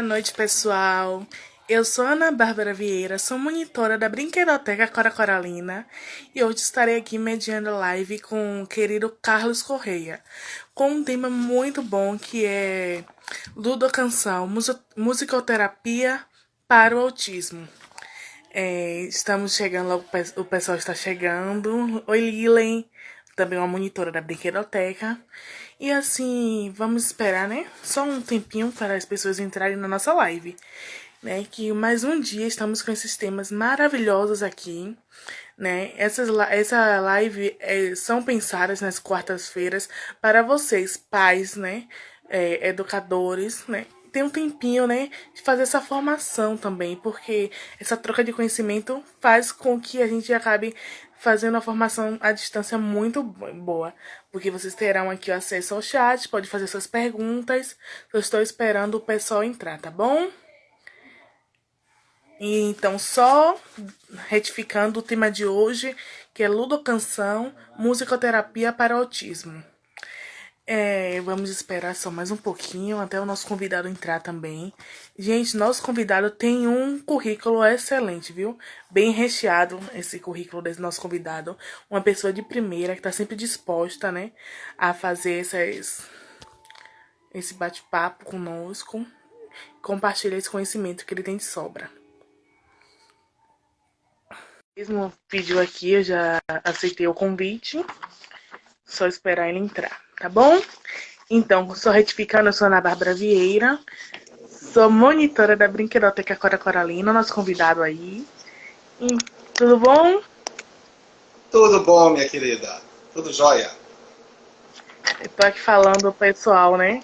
noite, pessoal. Eu sou Ana Bárbara Vieira, sou monitora da Brinquedoteca Cora Coralina e hoje estarei aqui mediando a live com o querido Carlos Correia, com um tema muito bom que é ludocanção, musicoterapia para o autismo. Estamos chegando, o pessoal está chegando. Oi, Lilen, também uma monitora da Brinquedoteca. E assim, vamos esperar, né? Só um tempinho para as pessoas entrarem na nossa live, né? Que mais um dia estamos com esses temas maravilhosos aqui, né? Essa live são pensadas nas quartas-feiras para vocês, pais, né? Educadores, né? Tem um tempinho, né, de fazer essa formação também, porque essa troca de conhecimento faz com que a gente acabe fazendo uma formação à distância muito boa, porque vocês terão aqui acesso ao chat, pode fazer suas perguntas. Eu estou esperando o pessoal entrar, tá bom? E então, só retificando o tema de hoje, que é ludocanção, musicoterapia para autismo. Vamos esperar só mais um pouquinho até o nosso convidado entrar também. Gente, nosso convidado tem um currículo excelente, viu? Bem recheado esse currículo desse nosso convidado. Uma pessoa de primeira que está sempre disposta, né, a fazer esse bate-papo conosco, compartilhar esse conhecimento que ele tem de sobra. Mesmo pediu aqui, eu já aceitei o convite. Só esperar ele entrar, tá bom? Então, só retificando, eu sou Ana Bárbara Vieira, sou monitora da Brinquedoteca Cora Coralina, nosso convidado aí. Tudo bom? Tudo bom, minha querida. Tudo jóia. Eu tô aqui falando ao pessoal, né?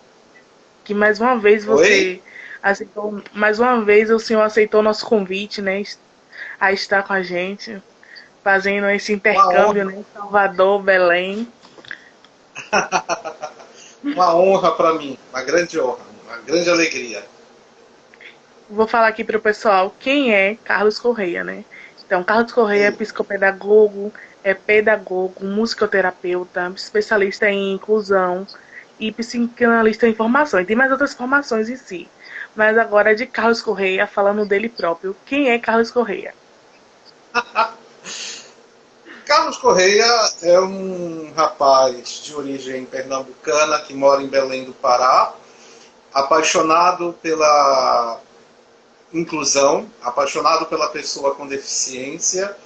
Que mais uma vez Oi? você aceitou, mais uma vez o senhor aceitou nosso convite, né? A estar com a gente, fazendo esse Uma intercâmbio, honra. né? Salvador, Belém. Uma honra para mim. Uma grande honra. Uma grande alegria. Vou falar aqui para o pessoal quem é Carlos Correia, né? Então, Carlos Correia é Ei, psicopedagogo, é pedagogo, musicoterapeuta, especialista em inclusão e psicanalista em formação. E tem mais outras formações em si. Mas agora é de Carlos Correia, falando dele próprio. Quem é Carlos Correia? Carlos Correia é um rapaz de origem pernambucana que mora em Belém do Pará, apaixonado pela inclusão, apaixonado pela pessoa com deficiência,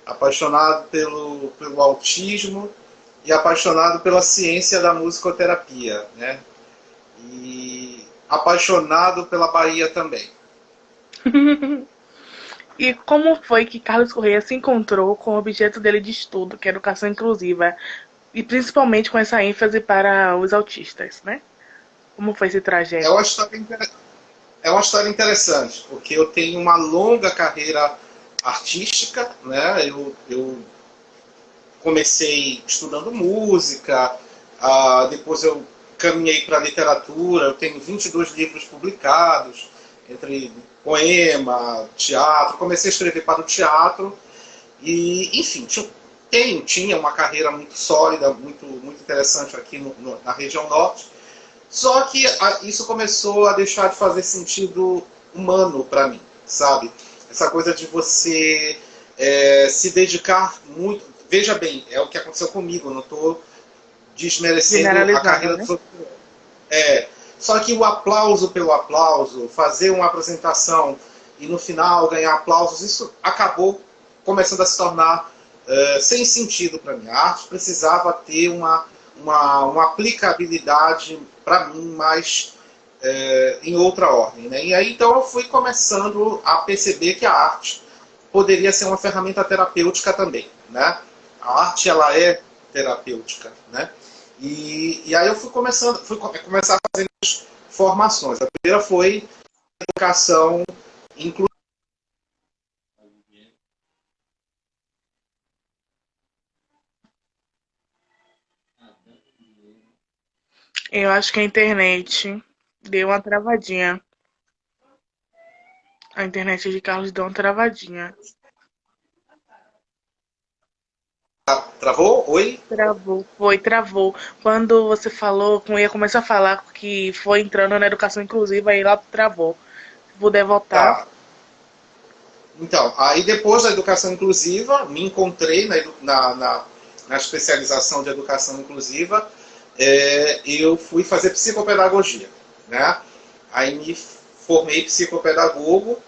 apaixonado pelo autismo e apaixonado pela ciência da musicoterapia, né? E apaixonado pela Bahia também. E como foi que Carlos Correia se encontrou com o objeto dele de estudo, que é a educação inclusiva, e principalmente com essa ênfase para os autistas, né? Como foi esse É trajeto? uma história, é uma história interessante, porque eu tenho uma longa carreira artística, né? Eu comecei estudando música, depois eu caminhei para a literatura, eu tenho 22 livros publicados, entre poema, teatro, comecei a escrever para o teatro, e, enfim, tinha uma carreira muito sólida, muito interessante aqui na região norte. Só que isso começou a deixar de fazer sentido humano para mim, sabe? Essa coisa de você se dedicar muito. Veja bem, é o que aconteceu comigo, eu não estou desmerecendo a Generalizando, carreira né? dos outros. Só que o aplauso pelo aplauso, fazer uma apresentação e no final ganhar aplausos, isso acabou começando a se tornar sem sentido para mim. A arte precisava ter uma aplicabilidade para mim mais em outra ordem. Né? E aí então eu fui começando a perceber que a arte poderia ser uma ferramenta terapêutica também. Né? A arte ela é terapêutica. Né? E aí eu fui começar a fazer formações. A primeira foi educação inclusiva. Eu acho que a internet deu uma travadinha. A internet de Carlos deu uma travadinha. Travou? Oi? Travou. Quando você falou, ia começar a falar que foi entrando na educação inclusiva, aí lá travou. puder voltar. Tá. Então, aí depois da educação inclusiva, me encontrei na especialização de educação inclusiva, eu fui fazer psicopedagogia, né? Aí me formei psicopedagogo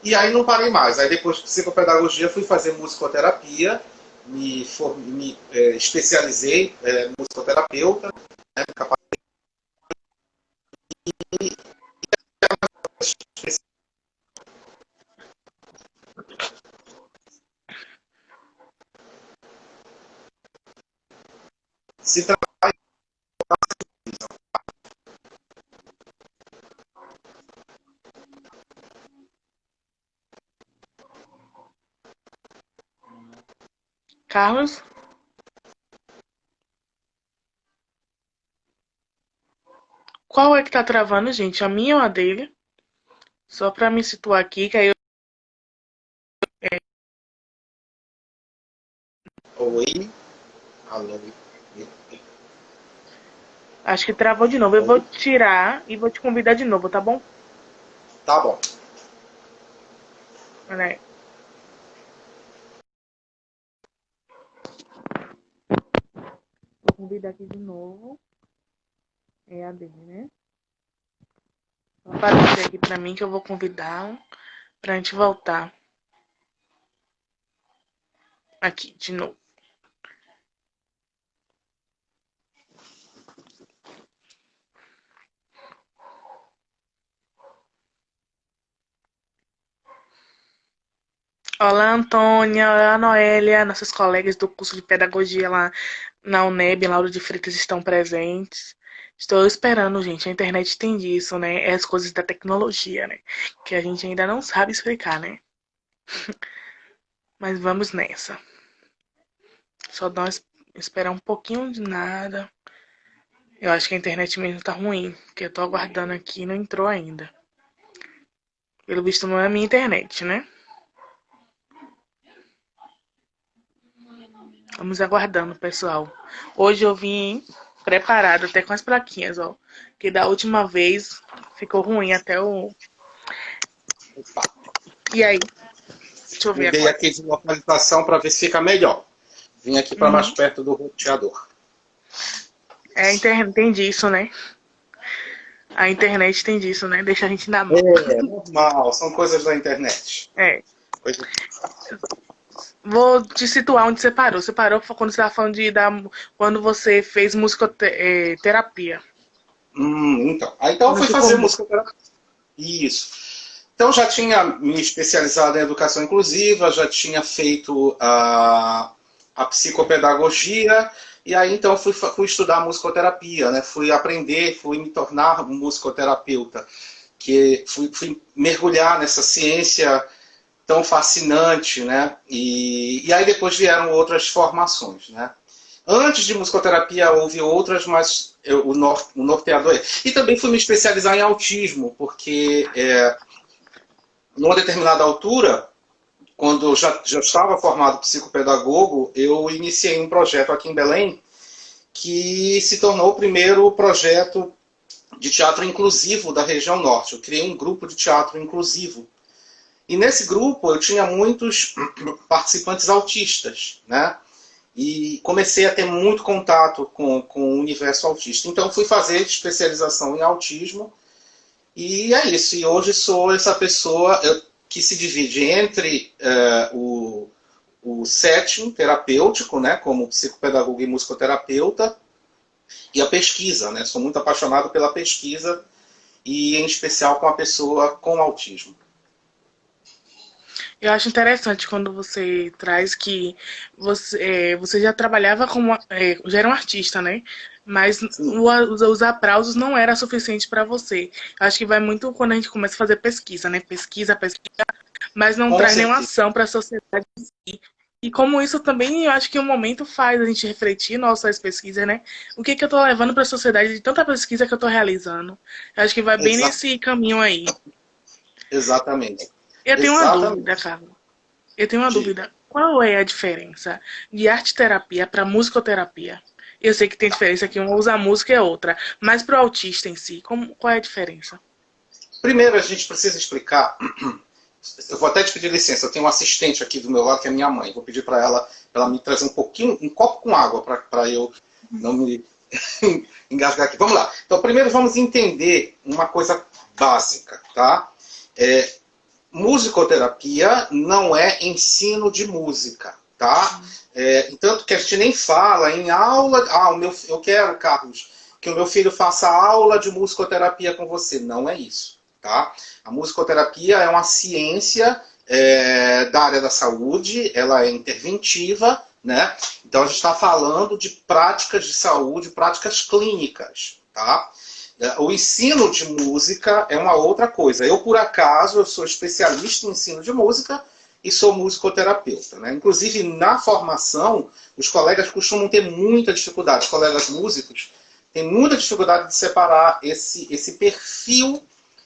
e aí não parei mais. Aí depois de psicopedagogia fui fazer musicoterapia, me especializei musicoterapeuta, né? Se Carlos, qual é que tá travando, gente? A minha ou a dele? Só pra me situar aqui, que aí eu... Oi, alô, acho que travou de novo. Eu vou tirar e vou te convidar de novo, tá bom? tá bom. Né? Vou convidar aqui de novo. É a dele, né? Vou aparecer aqui pra mim que eu vou convidar pra gente voltar aqui de novo. Olá, Antônia, olá, Noélia, nossas colegas do curso de pedagogia lá na UNEB, Lauro de Freitas, estão presentes. Estou esperando, gente. A internet tem disso, né? É as coisas da tecnologia, né? Que a gente ainda não sabe explicar, né? Mas vamos nessa. Só dá esperar um pouquinho de nada. Eu acho que a internet mesmo tá ruim, porque eu tô aguardando aqui e não entrou ainda. Pelo visto, não é a minha internet, né? Vamos aguardando, pessoal. Hoje eu vim preparado até com as plaquinhas, ó. Que da última vez ficou ruim até o. Opa, E aí? Deixa eu ver mudei agora. aqui de localização para ver se fica melhor. Vim aqui para mais Uhum. perto do roteador. É, a internet tem disso, né? A internet tem disso, né? Deixa a gente na mão. É normal, são coisas da internet. É. Coisa- Vou te situar onde você parou. Você parou quando você estava falando quando você fez musicoterapia. então. Aí então eu No fui fazer começo. musicoterapia. Isso. Então já tinha me especializado em educação inclusiva, já tinha feito a psicopedagogia, e aí então fui estudar musicoterapia, né? Fui aprender, fui me tornar um musicoterapeuta, que fui mergulhar nessa ciência tão fascinante, né? E aí depois vieram outras formações, né? Antes de musicoterapia houve outras, mas o norteador é. E também fui me especializar em autismo, porque numa determinada altura, quando eu já estava formado psicopedagogo, eu iniciei um projeto aqui em Belém que se tornou o primeiro projeto de teatro inclusivo da região norte. Eu criei um grupo de teatro inclusivo. E nesse grupo eu tinha muitos participantes autistas, né? E comecei a ter muito contato com o universo autista. Então fui fazer especialização em autismo e é isso. E hoje sou essa pessoa que se divide entre o setting terapêutico, né, como psicopedagogo e musicoterapeuta, e a pesquisa, né? Sou muito apaixonado pela pesquisa e em especial com a pessoa com autismo. Eu acho interessante quando você traz que você já trabalhava como. Já era um artista, né? Mas Sim, os aplausos não era suficiente para você. Eu acho que vai muito quando a gente começa a fazer pesquisa, né? Pesquisa, pesquisa, mas não com traz nenhuma certeza. ação para a sociedade em si. E como isso também, eu acho que um momento faz a gente refletir nossas pesquisas, né? O que que eu estou levando para a sociedade de tanta pesquisa que eu estou realizando? Eu acho que vai bem Exa nesse caminho aí. exatamente. Eu tenho uma dúvida, Exatamente. Carla. Eu tenho uma Diga. dúvida. Qual é a diferença de arte terapia para musicoterapia? Eu sei que tem diferença que uma usa a música e a outra, mas para o autista em si, qual é a diferença? Primeiro, a gente precisa explicar. Eu vou até te pedir licença, eu tenho um assistente aqui do meu lado, que é minha mãe. Vou pedir para ela me trazer um pouquinho, um copo com água, para eu não me engasgar aqui. Vamos lá. Então, primeiro vamos entender uma coisa básica, tá? Musicoterapia não é ensino de música, tá? Tanto que a gente nem fala em aula. Eu quero, Carlos, que o meu filho faça aula de musicoterapia com você. Não é isso, tá? A musicoterapia é uma ciência da área da saúde, ela é interventiva, né? Então a gente está falando de práticas de saúde, práticas clínicas, tá? O ensino de música é uma outra coisa. Eu, por acaso, eu sou especialista em ensino de música e sou musicoterapeuta, né? Inclusive, na formação, os colegas costumam ter muita dificuldade, os colegas músicos têm muita dificuldade de separar esse perfil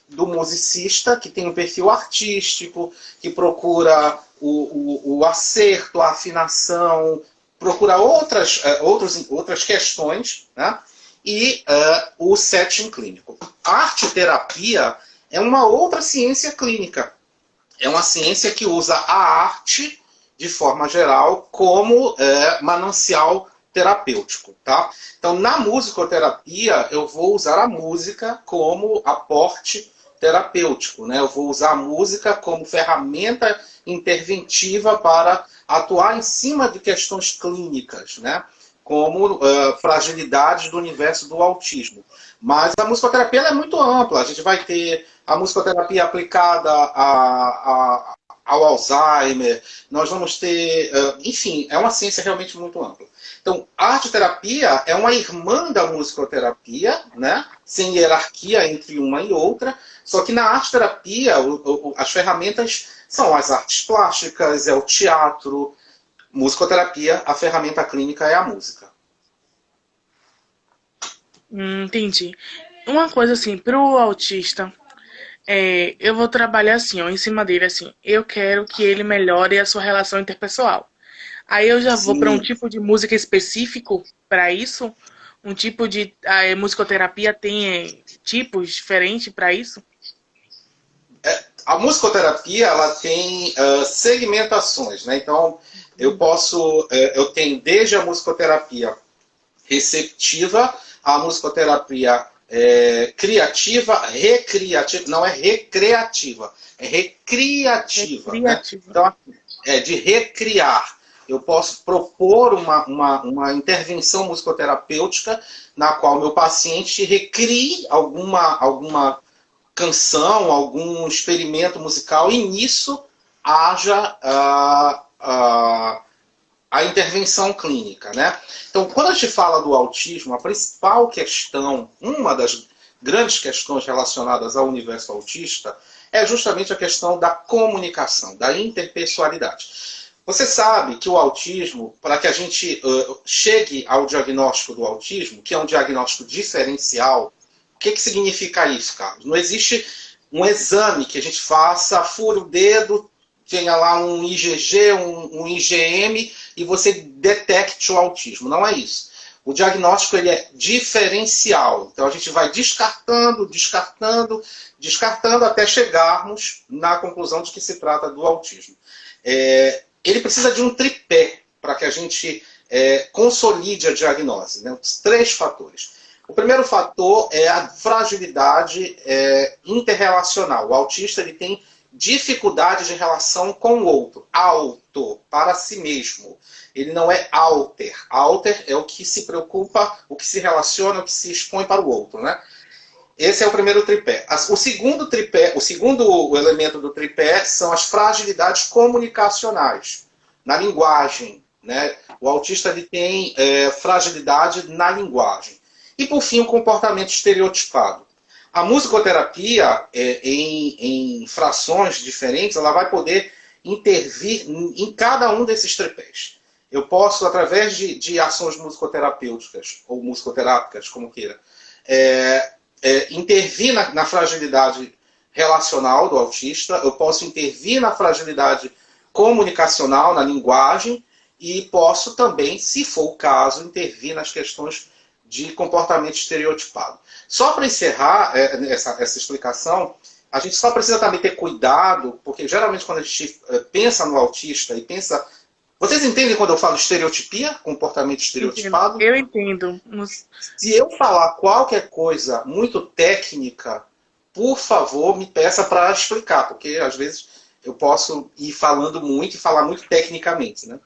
do musicista, que tem um perfil artístico, que procura o acerto, a afinação, procura outras questões, né? E o setting clínico. A arte-terapia é uma outra ciência clínica. É uma ciência que usa a arte, de forma geral, como manancial terapêutico, tá? Então, na musicoterapia, eu vou usar a música como aporte terapêutico, né? Eu vou usar a música como ferramenta interventiva para atuar em cima de questões clínicas, né? Como fragilidades do universo do autismo. Mas a musicoterapia é muito ampla. A gente vai ter a musicoterapia aplicada ao Alzheimer, nós vamos ter... enfim, é uma ciência realmente muito ampla. Então, a arte-terapia é uma irmã da musicoterapia, né? Sem hierarquia entre uma e outra, só que na arte-terapia as ferramentas são as artes plásticas, é o teatro. Musicoterapia, a ferramenta clínica é a música. Entendi. Uma coisa assim, pro autista, eu vou trabalhar assim, ó, em cima dele, assim. Eu quero que ele melhore a sua relação interpessoal. Aí eu já vou para um Sim. tipo de música específico para isso. Um tipo de musicoterapia tem tipos diferentes para isso. A musicoterapia, ela tem segmentações, né? Então, eu tenho desde a musicoterapia receptiva, a musicoterapia criativa, recreativa, não é recreativa, é recriativa, né? Criativa. Então, de recriar. Eu posso propor uma intervenção musicoterapêutica na qual meu paciente recrie alguma canção, algum experimento musical, e nisso haja a intervenção clínica, né? Então, quando a gente fala do autismo, a principal questão, uma das grandes questões relacionadas ao universo autista, é justamente a questão da comunicação, da interpessoalidade. Você sabe que o autismo, para que a gente chegue ao diagnóstico do autismo, que é um diagnóstico diferencial, o que significa isso, Carlos? Não existe um exame que a gente faça, fura o dedo, tenha lá um IgG, um IgM, e você detecte o autismo. Não é isso. O diagnóstico ele é diferencial. Então a gente vai descartando até chegarmos na conclusão de que se trata do autismo. Ele precisa de um tripé para que a gente consolide a diagnose, né? Os 3 fatores. O primeiro fator é a fragilidade interrelacional. O autista ele tem dificuldade de relação com o outro. Auto, para si mesmo. Ele não é alter. Alter é o que se preocupa, o que se relaciona, o que se expõe para o outro, né? Esse é o primeiro tripé. O segundo elemento do tripé são as fragilidades comunicacionais, na linguagem, né? O autista ele tem fragilidade na linguagem. E, por fim, o comportamento estereotipado. A musicoterapia, em frações diferentes, ela vai poder intervir em cada um desses tripés. Eu posso, através de ações musicoterapêuticas, ou musicoterápicas, como queira, intervir na fragilidade relacional do autista, eu posso intervir na fragilidade comunicacional, na linguagem, e posso também, se for o caso, intervir nas questões de comportamento estereotipado. Só para encerrar essa explicação, A gente só precisa também ter cuidado, porque geralmente quando a gente pensa no autista e pensa... Vocês entendem quando eu falo estereotipia, comportamento Entendo. estereotipado? Eu entendo. Se eu falar qualquer coisa muito técnica, por favor, me peça para explicar, porque às vezes eu posso ir falando muito e falar muito tecnicamente, né?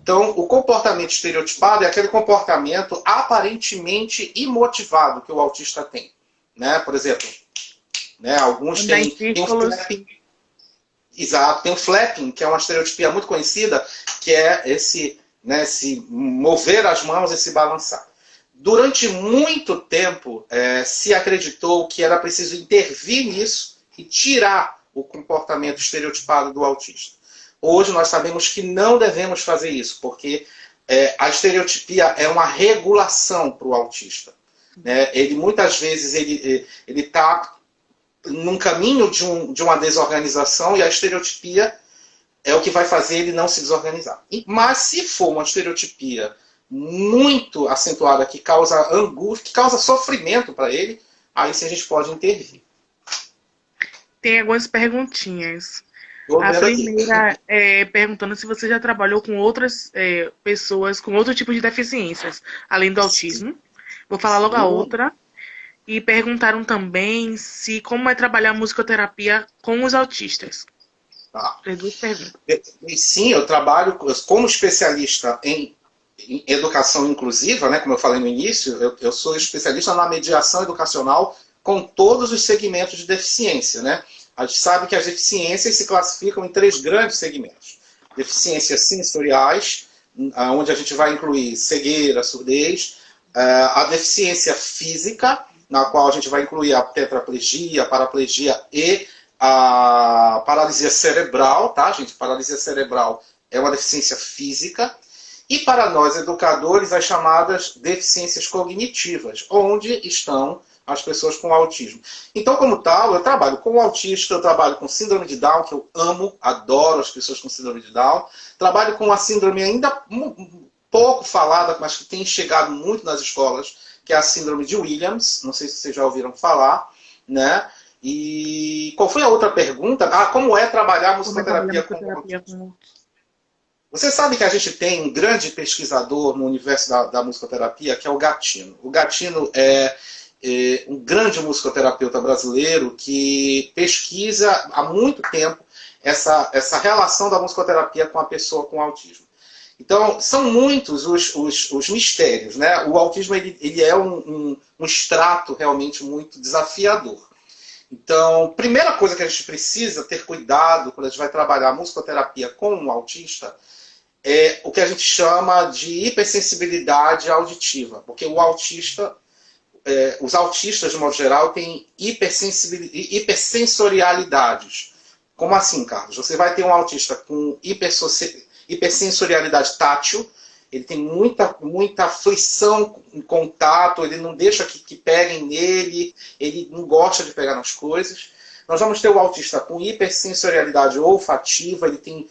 Então, o comportamento estereotipado é aquele comportamento aparentemente imotivado que o autista tem, né? Por exemplo, né, alguns Andar em têm o círculos. flapping. Exato, tem o flapping, que é uma estereotipia muito conhecida, que é esse, né, esse mover as mãos e se balançar. Durante muito tempo, se acreditou que era preciso intervir nisso e tirar o comportamento estereotipado do autista. Hoje nós sabemos que não devemos fazer isso, porque a estereotipia é uma regulação para o autista. Né? Ele muitas vezes ele está num caminho de uma desorganização e a estereotipia é o que vai fazer ele não se desorganizar. Mas se for uma estereotipia muito acentuada que causa angústia, que causa sofrimento para ele, aí sim a gente pode intervir. Tem algumas perguntinhas. Vou A vendo aqui. primeira é perguntando se você já trabalhou com outras pessoas com outro tipo de deficiências, além do autismo. Vou falar logo a Sim, outra. E perguntaram também se como é trabalhar musicoterapia com os autistas. tá. As duas perguntas. E sim, eu trabalho como especialista em educação inclusiva, né, como eu falei no início, eu sou especialista na mediação educacional com todos os segmentos de deficiência. Né? A gente sabe que as deficiências se classificam em 3 grandes segmentos. Deficiências sensoriais, onde a gente vai incluir cegueira, surdez, a deficiência física, na qual a gente vai incluir a tetraplegia, a paraplegia e a paralisia cerebral, tá, gente? Paralisia cerebral é uma deficiência física. E para nós, educadores, as chamadas deficiências cognitivas, onde estão as pessoas com autismo. Então, como tal, eu trabalho com autista, eu trabalho com síndrome de Down, que eu amo, adoro as pessoas com síndrome de Down. Trabalho com a síndrome ainda pouco falada, mas que tem chegado muito nas escolas, que é a síndrome de Williams. Não sei se vocês já ouviram falar, né? E qual foi a outra pergunta? Como é trabalhar Como é trabalhar musicoterapia com musicoterapia autismo? com... Você sabe que a gente tem um grande pesquisador no universo da musicoterapia, que é o Gatino. O Gatino é um grande musicoterapeuta brasileiro que pesquisa há muito tempo essa relação da musicoterapia com a pessoa com autismo. Então, são muitos os mistérios. Né? O autismo ele é um extrato realmente muito desafiador. Então, primeira coisa que a gente precisa ter cuidado quando a gente vai trabalhar a musicoterapia com um autista é o que a gente chama de hipersensibilidade auditiva. Porque o autista, os autistas, de modo geral, têm hipersensorialidades. Como assim, Carlos? Você vai ter um autista com hipersensorialidade tátil, ele tem muita aflição em contato, ele não deixa que peguem nele, ele não gosta de pegar nas coisas. Nós vamos ter o autista com hipersensorialidade olfativa, ele tem...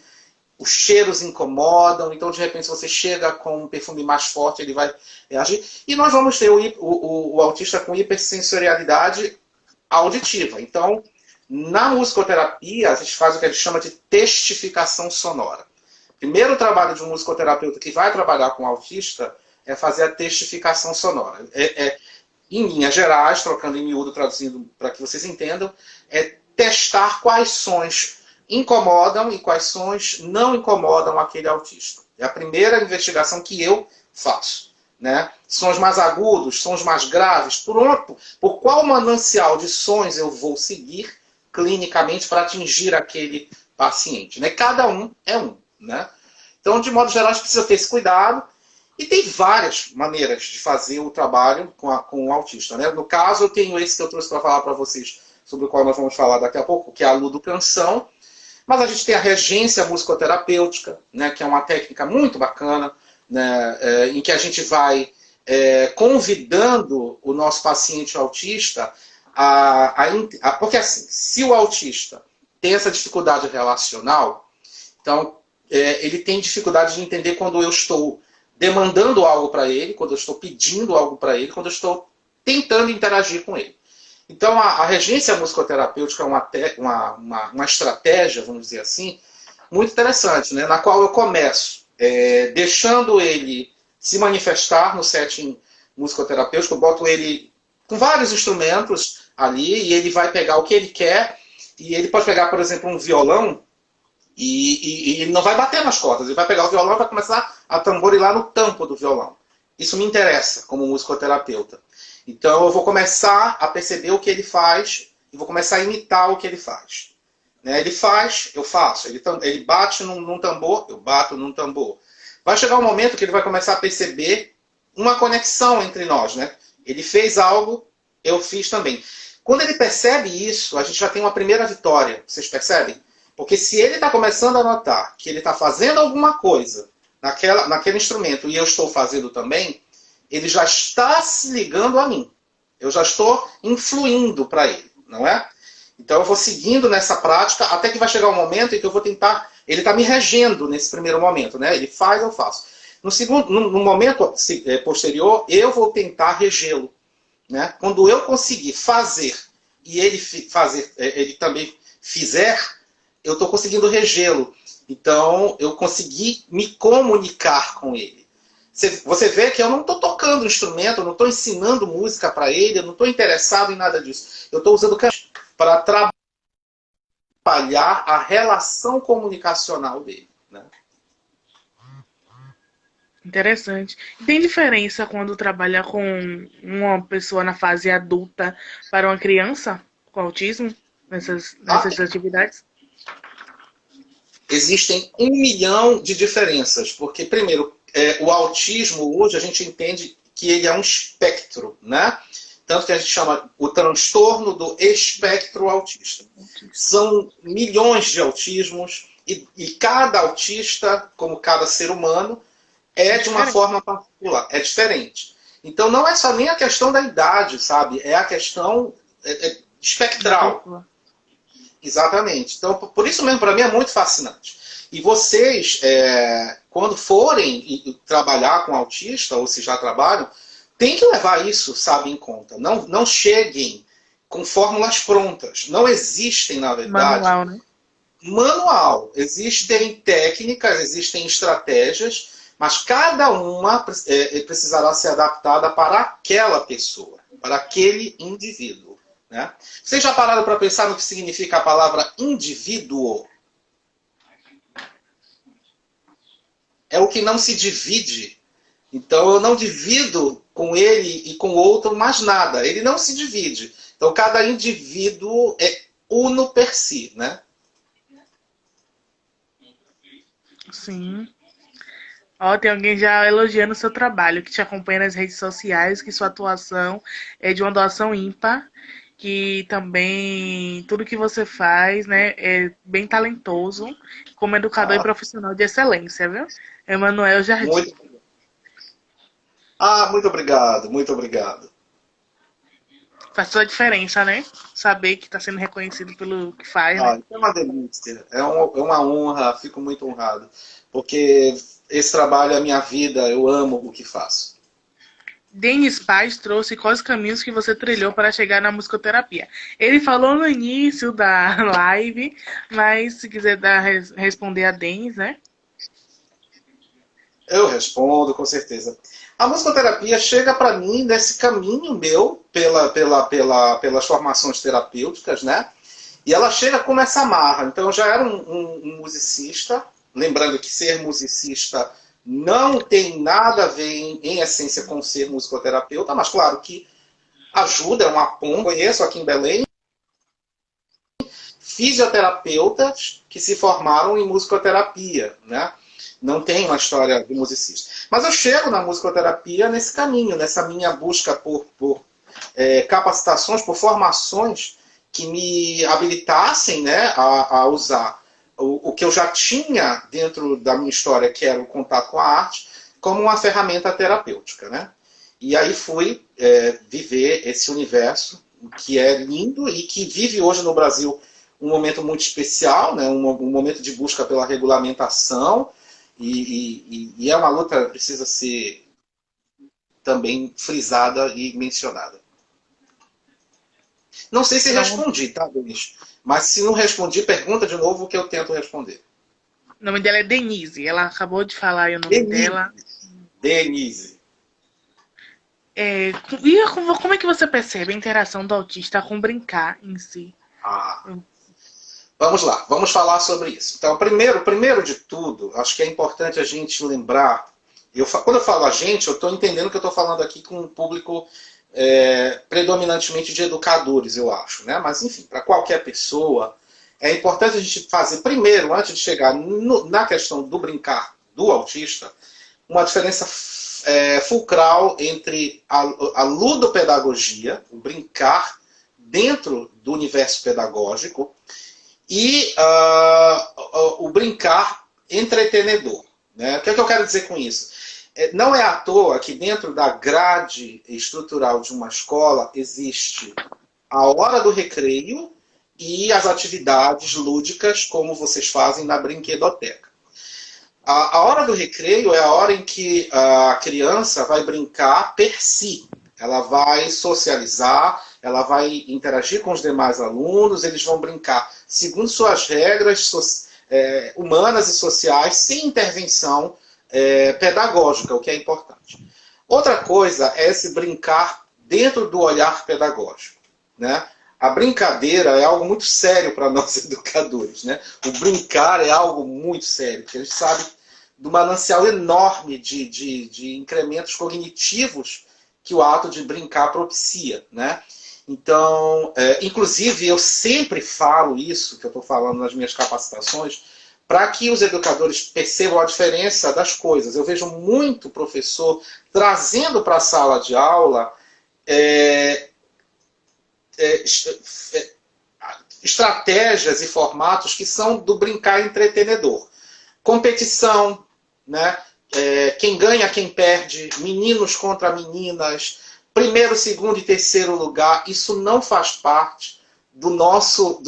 Os cheiros incomodam, então de repente se você chega com um perfume mais forte, ele vai reagir. E nós vamos ter o autista com hipersensorialidade auditiva. Então, na musicoterapia, a gente faz o que a gente chama de testificação sonora. Primeiro trabalho de um musicoterapeuta que vai trabalhar com autista é fazer a testificação sonora. Em linhas gerais, trocando em miúdo, traduzindo para que vocês entendam, é testar quais sons incomodam e quais sons não incomodam aquele autista. É a primeira investigação que eu faço. Né? Sons mais agudos, sons mais graves, por qual manancial de sons eu vou seguir clinicamente para atingir aquele paciente. Né? Cada um é um. Né? Então, de modo geral, a gente precisa ter esse cuidado. E tem várias maneiras de fazer o trabalho com o autista. Né? No caso, eu tenho esse que eu trouxe para falar para vocês, sobre o qual nós vamos falar daqui a pouco, que é a ludocanção. Mas a gente tem a regência musicoterapêutica, né, que é uma técnica muito bacana, né, em que a gente vai convidando o nosso paciente autista porque assim, se o autista tem essa dificuldade relacional, então ele tem dificuldade de entender quando eu estou demandando algo para ele, quando eu estou pedindo algo para ele, quando eu estou tentando interagir com ele. Então, a regência musicoterapêutica é uma estratégia, vamos dizer assim, muito interessante, né? Na qual eu começo deixando ele se manifestar no setting musicoterapêutico, eu boto ele com vários instrumentos ali e ele vai pegar o que ele quer e ele pode pegar, por exemplo, um violão e ele não vai bater nas cordas, ele vai pegar o violão e vai começar a tamborilar no tampo do violão. Isso me interessa como musicoterapeuta. Então eu vou começar a perceber o que ele faz e vou começar a imitar o que ele faz. Né? Ele faz, eu faço. Ele bate num tambor, eu bato num tambor. Vai chegar um momento que ele vai começar a perceber uma conexão entre nós. Né? Ele fez algo, eu fiz também. Quando ele percebe isso, a gente já tem uma primeira vitória. Vocês percebem? Porque se ele está começando a notar que ele está fazendo alguma coisa naquele instrumento e eu estou fazendo também, ele já está se ligando a mim. Eu já estou influindo para ele, não é? Então eu vou seguindo nessa prática até que vai chegar um momento em que eu vou tentar... Ele está me regendo nesse primeiro momento, né? Ele faz, eu faço. No momento posterior, eu vou tentar regê-lo. Né? Quando eu conseguir fazer e ele também fizer, eu estou conseguindo regê-lo. Então eu consegui me comunicar com ele. Você vê que eu não estou tocando instrumento, eu não estou ensinando música para ele, eu não estou interessado em nada disso. Eu estou usando para trabalhar a relação comunicacional dele. Né? Interessante. E tem diferença quando trabalha com uma pessoa na fase adulta para uma criança com autismo nessas atividades? Existem 1 milhão de diferenças, porque, primeiro, o autismo, hoje, a gente entende que ele é um espectro, né? Tanto que a gente chama o transtorno do espectro autista. São milhões de autismos, e cada autista, como cada ser humano, é de uma forma particular, é diferente. Então, não é só nem a questão da idade, sabe? É a questão espectral. Exatamente. Então, por isso mesmo, para mim, é muito fascinante. E vocês, quando forem trabalhar com autista, ou se já trabalham, tem que levar isso, sabe, em conta. Não cheguem com fórmulas prontas. Não existem, na verdade. Manual, né? Manual. Existem técnicas, existem estratégias, mas cada uma precisará ser adaptada para aquela pessoa, para aquele indivíduo. Né? Vocês já pararam para pensar no que significa a palavra indivíduo? É o que não se divide. Então eu não divido com ele e com o outro mais nada. Ele não se divide. Então cada indivíduo é uno per si, né? Sim. Ó, tem alguém já elogiando o seu trabalho, que te acompanha nas redes sociais, que sua atuação é de uma doação ímpar, que também tudo que você faz, né, é bem talentoso, como educador e profissional de excelência, viu? Emanuel Jardim. Muito, muito obrigado, muito obrigado. Faz toda a diferença, né? Saber que está sendo reconhecido pelo que faz, né? É uma delícia, é uma honra, fico muito honrado, porque esse trabalho é a minha vida, eu amo o que faço. Denis Paz trouxe quais caminhos que você trilhou para chegar na musicoterapia. Ele falou no início da live, mas se quiser responder a Denis, né? Eu respondo, com certeza. A musicoterapia chega para mim nesse caminho meu, pelas formações terapêuticas, né? E ela chega como essa marra. Então, eu já era um musicista, lembrando que ser musicista não tem nada a ver, em essência, com ser musicoterapeuta, mas claro que ajuda, é uma ponte. Conheço aqui em Belém fisioterapeutas que se formaram em musicoterapia, né? Não tem uma história de musicista. Mas eu chego na musicoterapia nesse caminho, nessa minha busca por capacitações, por formações que me habilitassem, né, a usar o que eu já tinha dentro da minha história, que era o contato com a arte, como uma ferramenta terapêutica. Né? E aí fui viver esse universo, que é lindo e que vive hoje no Brasil um momento muito especial, né? um momento de busca pela regulamentação, e é uma luta que precisa ser também frisada e mencionada. Não sei se Não, respondi, tá, Denise? Mas se não respondi, pergunta de novo que eu tento responder. o nome dela é Denise. Ela acabou de falar aí o nome Denise. dela. Denise. Como é que você percebe a interação do autista com brincar em si? Ah, vamos lá, vamos falar sobre isso. Então, primeiro de tudo, acho que é importante a gente lembrar. Quando eu falo a gente, eu estou entendendo que eu estou falando aqui com um público predominantemente de educadores, eu acho. Né? Mas, enfim, para qualquer pessoa, é importante a gente fazer, primeiro, antes de chegar na questão do brincar do autista, uma diferença fulcral entre a ludopedagogia, o brincar dentro do universo pedagógico, e o brincar entretenedor. Né? O que é que eu quero dizer com isso? Não é à toa que dentro da grade estrutural de uma escola existe a hora do recreio e as atividades lúdicas, como vocês fazem na brinquedoteca. A hora do recreio é a hora em que a criança vai brincar per si. Ela vai socializar, ela vai interagir com os demais alunos, eles vão brincar segundo suas regras humanas e sociais, sem intervenção pedagógica, o que é importante. Outra coisa é esse brincar dentro do olhar pedagógico. Né? A brincadeira é algo muito sério para nós educadores. Né? O brincar é algo muito sério, porque a gente sabe do manancial enorme de incrementos cognitivos que o ato de brincar propicia. Né? Então, inclusive, eu sempre falo isso, que eu estou falando nas minhas capacitações, para que os educadores percebam a diferença das coisas. Eu vejo muito professor trazendo para a sala de aula estratégias e formatos que são do brincar entretenedor. Competição, né? Quem ganha, quem perde, meninos contra meninas, primeiro, segundo e terceiro lugar, isso não faz parte do nosso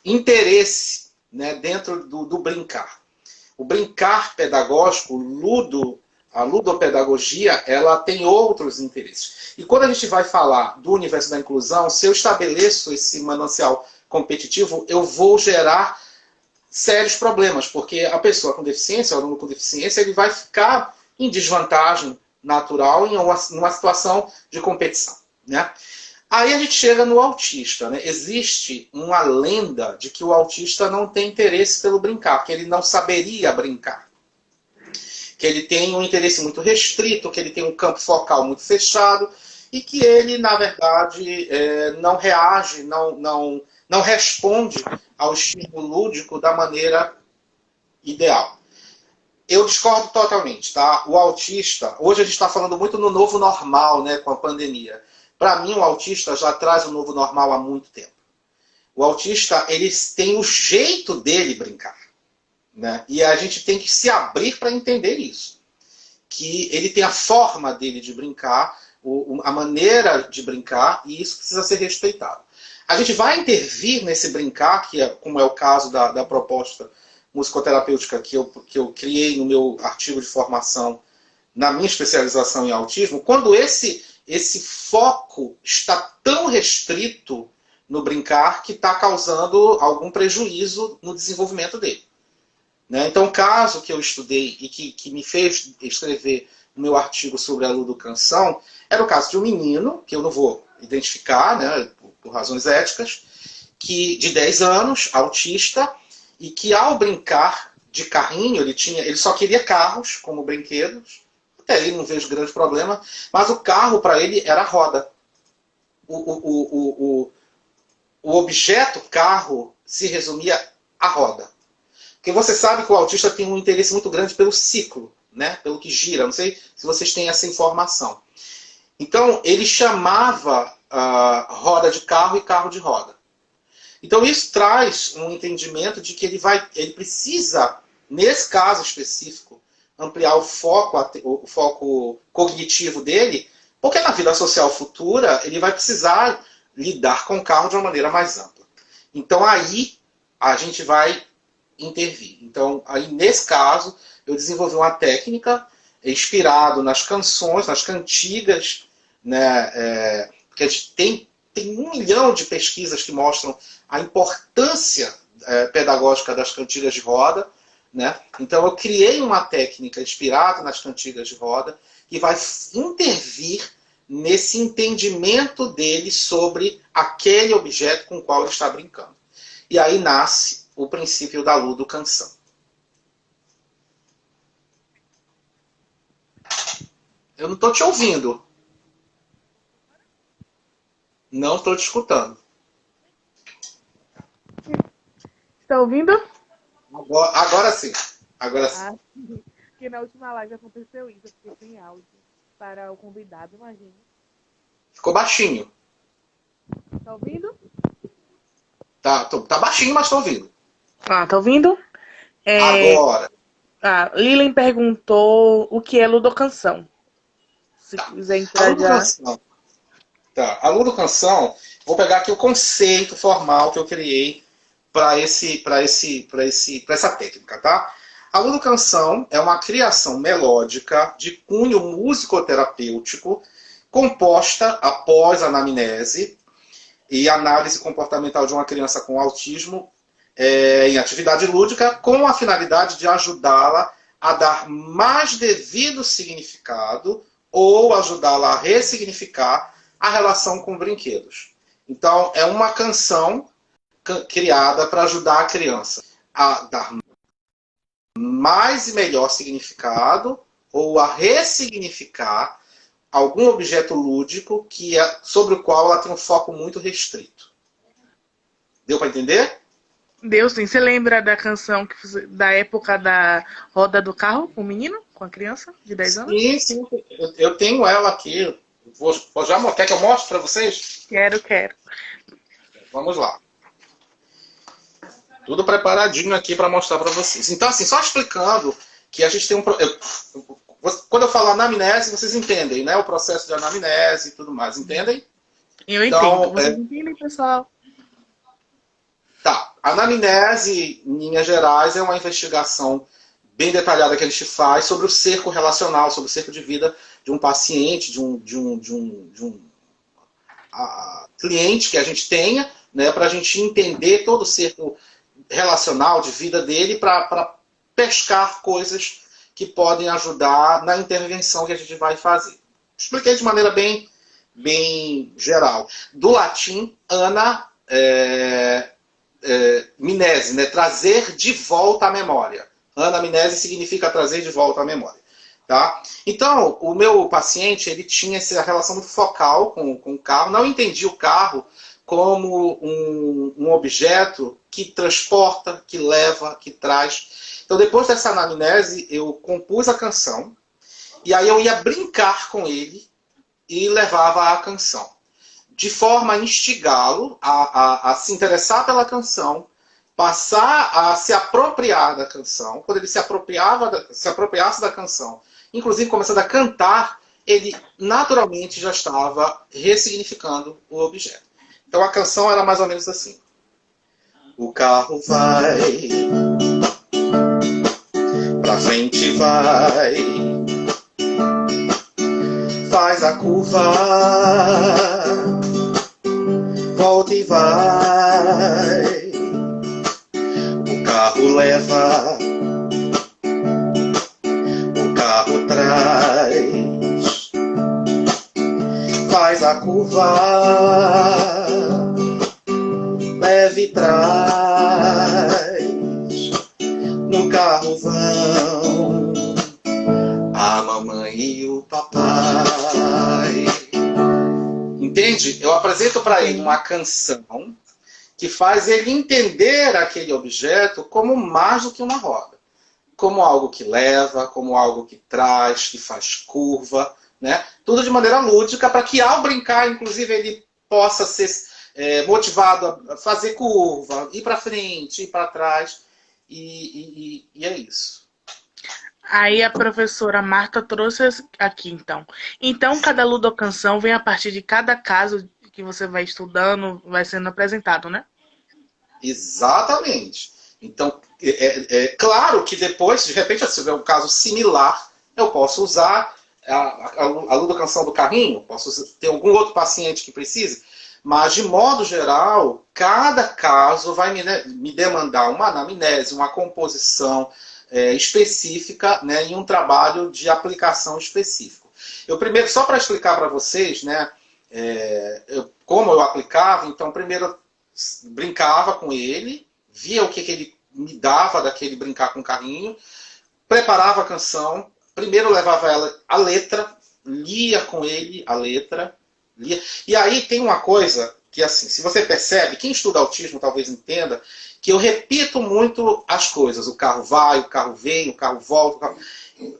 interesse, né, dentro do brincar. O brincar pedagógico, a ludopedagogia, ela tem outros interesses. E quando a gente vai falar do universo da inclusão, se eu estabeleço esse manancial competitivo, eu vou gerar sérios problemas, porque a pessoa com deficiência, o aluno com deficiência, ele vai ficar em desvantagem natural em uma situação de competição. Né? Aí a gente chega no autista. Né? Existe uma lenda de que o autista não tem interesse pelo brincar, que ele não saberia brincar. Que ele tem um interesse muito restrito, que ele tem um campo focal muito fechado e que ele, na verdade, não reage, não responde ao estímulo lúdico da maneira ideal. Eu discordo totalmente, tá? O autista, hoje a gente está falando muito no novo normal, né, com a pandemia. Para mim, o autista já traz o novo normal há muito tempo. O autista, ele tem o jeito dele brincar. Né? E a gente tem que se abrir para entender isso. Que ele tem a forma dele de brincar, a maneira de brincar, e isso precisa ser respeitado. A gente vai intervir nesse brincar, como é o caso da proposta musicoterapêutica que eu criei no meu artigo de formação, na minha especialização em autismo, quando esse foco está tão restrito no brincar que está causando algum prejuízo no desenvolvimento dele. Né? Então, o caso que eu estudei e que me fez escrever o meu artigo sobre a ludocanção era o caso de um menino, que eu não vou identificar, né, por razões éticas, de 10 anos, autista, e que ao brincar de carrinho, ele só queria carros como brinquedos, até aí não vejo grande problema, mas o carro para ele era a roda. O objeto carro se resumia à roda. Porque você sabe que o autista tem um interesse muito grande pelo ciclo, né? Pelo que gira. Não sei se vocês têm essa informação. Então, ele chamava roda de carro e carro de roda. Então, isso traz um entendimento de que ele precisa, nesse caso específico, ampliar o foco cognitivo dele, porque na vida social futura ele vai precisar lidar com o carro de uma maneira mais ampla. Então, aí a gente vai intervir. Então, aí nesse caso, eu desenvolvi uma técnica inspirado nas canções, nas cantigas, né, porque a gente tem 1 milhão de pesquisas que mostram a importância pedagógica das cantigas de roda, né? Então eu criei uma técnica inspirada nas cantigas de roda que vai intervir nesse entendimento dele sobre aquele objeto com o qual ele está brincando. E aí nasce o princípio da ludo-canção. Eu não estou te ouvindo. Não estou te escutando. Está ouvindo? Agora sim. Agora sim. Ah, sim. Porque na última live aconteceu isso, eu fiquei sem áudio para o convidado, imagina. Ficou baixinho. Tá ouvindo? Tá baixinho, mas estou ouvindo. Ah, tá ouvindo? Agora. Lilen perguntou o que é ludocanção. Se Tá. quiser A entrar já. ludo-canção. Tá. A ludo-canção, vou pegar aqui o conceito formal que eu criei para essa técnica, tá? A ludo-canção é uma criação melódica de cunho musicoterapêutico composta após anamnese e análise comportamental de uma criança com autismo em atividade lúdica, com a finalidade de ajudá-la a dar mais devido significado ou ajudá-la a ressignificar a relação com brinquedos. Então, é uma canção criada para ajudar a criança a dar mais e melhor significado ou a ressignificar algum objeto lúdico sobre o qual ela tem um foco muito restrito. Deu para entender? Deu sim. Você lembra da canção da época da roda do carro com o menino? Com a criança de 10 anos? Sim. Eu tenho ela aqui. Quer que eu mostre para vocês? Quero. Vamos lá. Tudo preparadinho aqui para mostrar para vocês. Então, assim, só explicando que a gente tem quando eu falo anamnese, vocês entendem, né? O processo de anamnese e tudo mais. Entendem? Eu então, entendo. Vocês entendem, pessoal? Tá. A anamnese, em linhas gerais, é uma investigação bem detalhada que a gente faz sobre o cerco relacional, sobre o cerco de vida de um paciente, de um cliente que a gente tenha, né, para a gente entender todo o cerco relacional de vida dele para pescar coisas que podem ajudar na intervenção que a gente vai fazer. Expliquei de maneira bem geral. Do latim, mnese, né, trazer de volta a memória. Anamnese significa trazer de volta a memória. Tá? Então, o meu paciente ele tinha essa relação muito focal com o carro. Não entendia o carro como um objeto que transporta, que leva, que traz. Então, depois dessa anamnese, eu compus a canção e aí eu ia brincar com ele e levava a canção, de forma a instigá-lo a se interessar pela canção, passar a se apropriar da canção. Quando ele se apropriasse da canção, inclusive começando a cantar, ele naturalmente já estava ressignificando o objeto. Então a canção era mais ou menos assim. O carro vai, pra frente vai, faz a curva, volta e vai. O carro leva, o carro traz, faz a curva, leva e traz. No carro vão a mamãe e o papai. Entende? Eu apresento para ele uma canção que faz ele entender aquele objeto como mais do que uma roda. Como algo que leva, como algo que traz, que faz curva, né? Tudo de maneira lúdica, para que ao brincar, inclusive, ele possa ser motivado a fazer curva, ir para frente, ir para trás, e é isso. Aí a professora Marta trouxe aqui, então. Então, cada ludocanção vem a partir de cada caso que você vai estudando, vai sendo apresentado, né? Exatamente. Então, claro que depois, de repente, se tiver um caso similar, eu posso usar a ludocanção do carrinho, posso ter algum outro paciente que precise, mas de modo geral, cada caso vai me demandar uma anamnese, uma composição específica, né, e um trabalho de aplicação específico. Eu primeiro, só para explicar para vocês, né, como eu aplicava, então primeiro eu brincava com ele, via o que ele me dava daquele brincar com o carrinho, preparava a canção, primeiro levava ela a letra, lia com ele a letra, lia. E aí tem uma coisa que, assim, se você percebe, quem estuda autismo talvez entenda, que eu repito muito as coisas. O carro vai, o carro vem, o carro volta. O carro...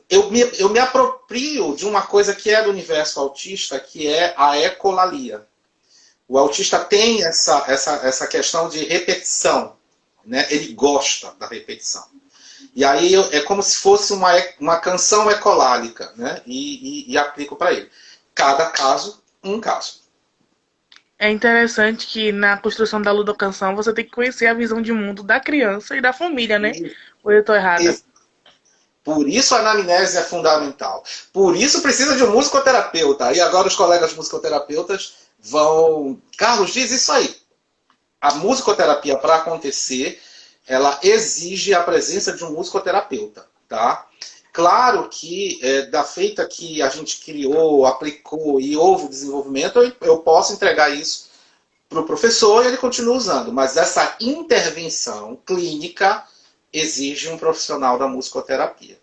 Eu me aproprio de uma coisa que é do universo autista, que é a ecolalia. O autista tem essa questão de repetição, né? Ele gosta da repetição. E aí é como se fosse uma canção ecolálica, né? E aplico para ele. Cada caso, um caso. É interessante que na construção da ludocanção você tem que conhecer a visão de mundo da criança e da família, né? Ou eu tô errada? Por isso a anamnese é fundamental. Por isso precisa de um musicoterapeuta. E agora os colegas musicoterapeutas vão... Carlos, diz isso aí. A musicoterapia, para acontecer, ela exige a presença de um musicoterapeuta, tá? Claro que, da feita que a gente criou, aplicou e houve o desenvolvimento, eu posso entregar isso para o professor e ele continua usando. Mas essa intervenção clínica exige um profissional da musicoterapia.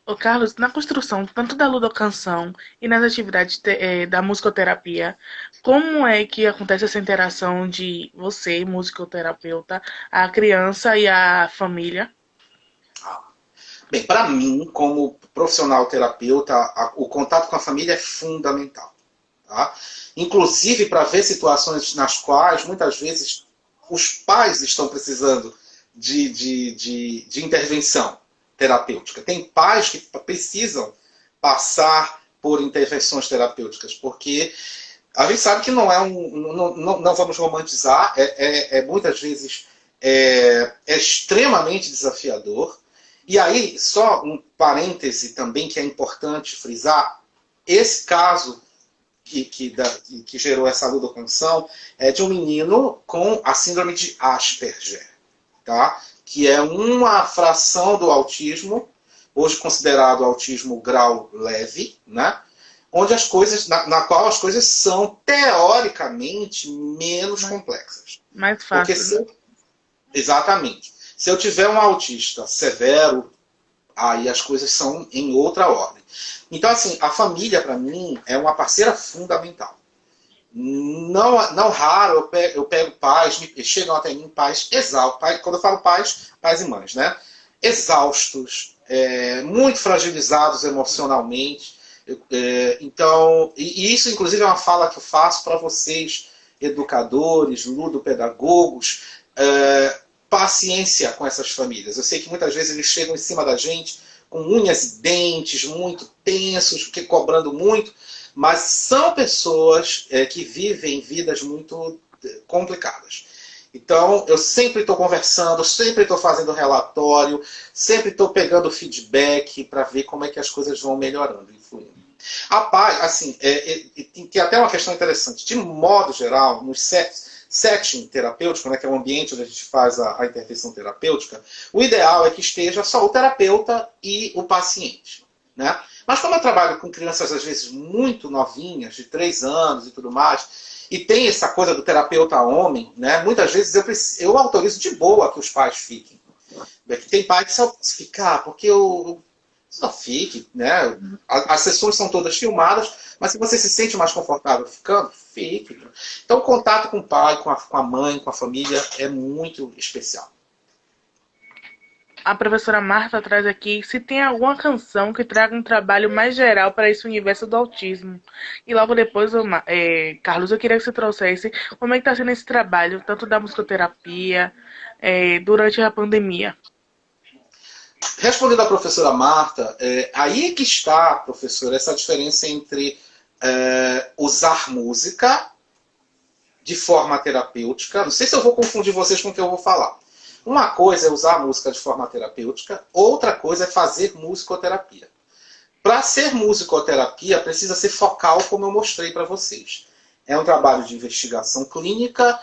Ô Carlos, na construção tanto da ludocanção e nas atividades da musicoterapia, como é que acontece essa interação de você, musicoterapeuta, a criança e a família? Bem, para mim, como profissional terapeuta, o contato com a família é fundamental. Tá? Inclusive para ver situações nas quais, muitas vezes, os pais estão precisando de intervenção terapêutica. Tem pais que precisam passar por intervenções terapêuticas, porque a gente sabe que não é não vamos romantizar, muitas vezes é extremamente desafiador. E aí, só um parêntese também que é importante frisar, esse caso que gerou essa ludocanção é de um menino com a síndrome de Asperger, tá? Que é uma fração do autismo, hoje considerado autismo grau leve, né? Onde as coisas, na qual as coisas são teoricamente menos complexas. Mais fácil. Porque exatamente. Se eu tiver um autista severo, aí as coisas são em outra ordem. Então, assim, a família, para mim, é uma parceira fundamental. Não raro eu pego pais, chegam até mim pais exaustos. Quando eu falo pais e mães, né? Exaustos, muito fragilizados emocionalmente. Então, e isso, inclusive, é uma fala que eu faço para vocês, educadores, ludopedagogos, paciência com essas famílias. Eu sei que muitas vezes eles chegam em cima da gente com unhas e dentes, muito tensos, cobrando muito, mas são pessoas que vivem vidas muito complicadas. Então, eu sempre estou conversando, sempre estou fazendo relatório, sempre estou pegando feedback para ver como é que as coisas vão melhorando, influindo. Assim, tem até uma questão interessante. De modo geral, nos setting terapêutico, né, que é o ambiente onde a gente faz a intervenção terapêutica, o ideal é que esteja só o terapeuta e o paciente, né? Mas como eu trabalho com crianças, às vezes, muito novinhas, de 3 anos e tudo mais, e tem essa coisa do terapeuta homem, né? Muitas vezes eu autorizo de boa que os pais fiquem. Tem pai que só fica, porque eu só fique, né? As sessões são todas filmadas, mas se você se sente mais confortável ficando, fique. Então, o contato com o pai, com a mãe, com a família é muito especial. A professora Marta traz aqui se tem alguma canção que traga um trabalho mais geral para esse universo do autismo. E logo depois, Carlos, eu queria que você trouxesse como é que está sendo esse trabalho, tanto da musicoterapia, durante a pandemia. Respondendo à professora Marta, aí que está, professora, essa diferença entre usar música de forma terapêutica. Não sei se eu vou confundir vocês com o que eu vou falar. Uma coisa é usar a música de forma terapêutica, outra coisa é fazer musicoterapia. Para ser musicoterapia, precisa ser focal, como eu mostrei para vocês. É um trabalho de investigação clínica,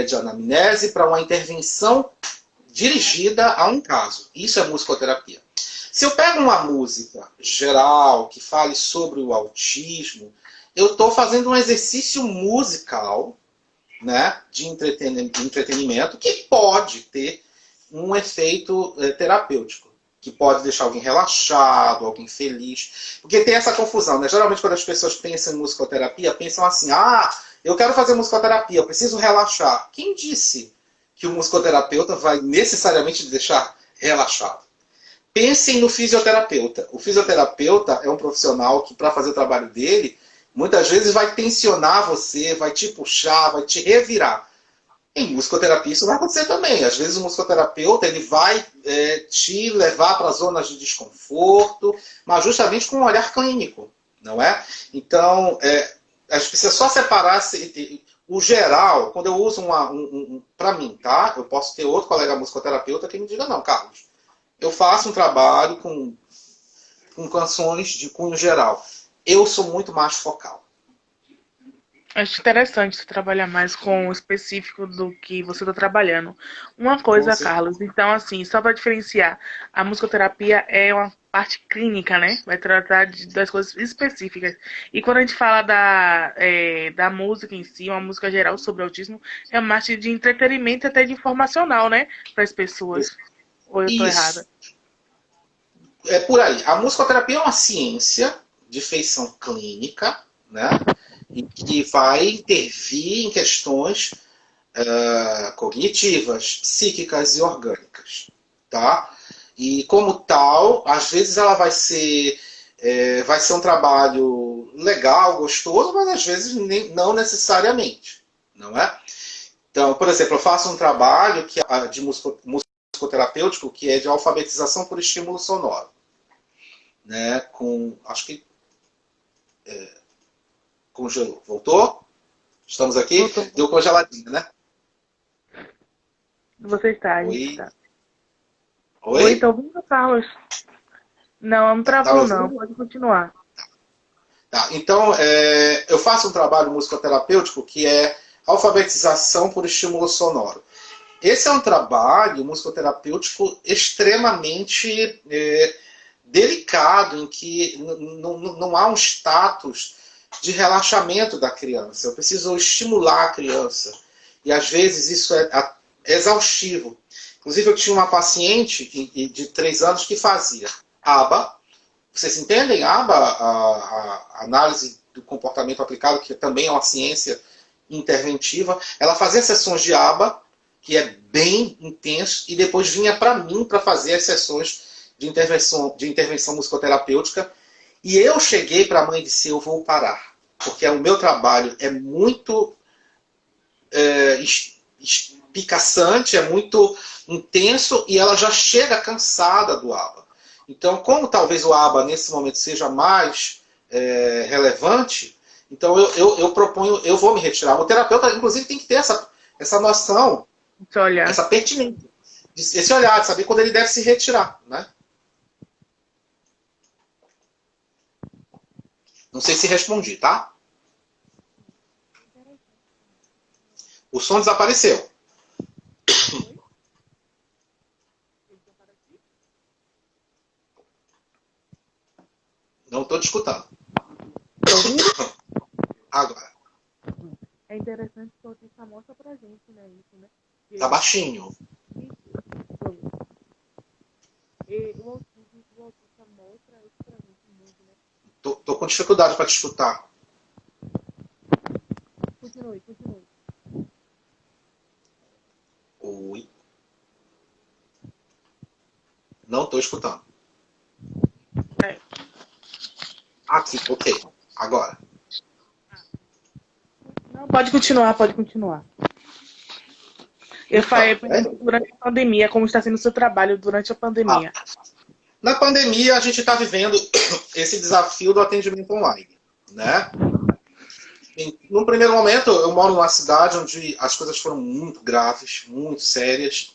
de anamnese, para uma intervenção dirigida a um caso. Isso é musicoterapia. Se eu pego uma música geral que fale sobre o autismo, eu estou fazendo um exercício musical, né, de entretenimento que pode ter um efeito terapêutico, que pode deixar alguém relaxado, alguém feliz. Porque tem essa confusão, né? Geralmente quando as pessoas pensam em musicoterapia, pensam assim, eu quero fazer musicoterapia, eu preciso relaxar. Quem disse que o musicoterapeuta vai necessariamente deixar relaxado? Pensem no fisioterapeuta. O fisioterapeuta é um profissional que, para fazer o trabalho dele, muitas vezes vai tensionar você, vai te puxar, vai te revirar. Em musicoterapia isso vai acontecer também. Às vezes o musicoterapeuta ele vai te levar para zonas de desconforto, mas justamente com um olhar clínico, não é? Então, a gente precisa só separar o geral. Quando eu uso para mim, tá? Eu posso ter outro colega musicoterapeuta que me diga, não, Carlos, eu faço um trabalho com canções de cunho geral. Eu sou muito mais focal. Acho interessante você trabalhar mais com o específico do que você está trabalhando. Uma Com coisa, certeza. Carlos, então assim, só para diferenciar, a musicoterapia é uma parte clínica, né? Vai tratar das coisas específicas. E quando a gente fala da música em si, uma música geral sobre autismo, é uma parte de entretenimento e até de informacional, né? Para as pessoas. Ou eu tô errada? Isso. É por aí. A musicoterapia é uma ciência de feição clínica, né? E que vai intervir em questões cognitivas, psíquicas e orgânicas, tá? E como tal, às vezes ela vai ser um trabalho legal, gostoso, mas às vezes não necessariamente, não é? Então, por exemplo, eu faço um trabalho de musicoterapêutico que é de alfabetização por estímulo sonoro, né? Acho que congelou. Voltou? Estamos aqui? Voltou. Deu congeladinha, né? Você está, a gente Oi? está. Oi, Oi? tô ouvindo, Carlos? Não, não Tá me travou não. ouvindo? Pode continuar. Tá. Então, eu faço um trabalho musicoterapêutico que é alfabetização por estímulo sonoro. Esse é um trabalho musicoterapêutico extremamente delicado, em que não há um status de relaxamento da criança. Eu preciso estimular a criança. E às vezes isso é exaustivo. Inclusive, eu tinha uma paciente de 3 anos que fazia ABA. Vocês entendem ABA, a análise do comportamento aplicado, que também é uma ciência interventiva. Ela fazia sessões de ABA, que é bem intenso, e depois vinha para mim para fazer as sessões de intervenção musicoterapêutica. E eu cheguei para a mãe e disse, eu vou parar, porque o meu trabalho é muito espicaçante, é muito intenso, e ela já chega cansada do ABA. Então, como talvez o ABA nesse momento seja mais relevante, então eu proponho, eu vou me retirar. O terapeuta, inclusive, tem que ter essa noção, Deixa eu olhar. essa pertinência, esse olhar, de saber quando ele deve se retirar, né? Não sei se respondi, tá? O som desapareceu. Não estou te escutando. Tá ouvindo? Agora. É interessante que o autista mostra pra gente, né? Isso, né? Tá baixinho. E o autista mostra isso pra gente muito, né? Tô com dificuldade para te escutar. Continue. Oi. Não estou escutando. É. Aqui, ok. Agora. Não, pode continuar. Eu falei durante a pandemia, como está sendo o seu trabalho durante a pandemia. Na pandemia, a gente está vivendo esse desafio do atendimento online, né? No primeiro momento, eu moro numa cidade onde as coisas foram muito graves, muito sérias.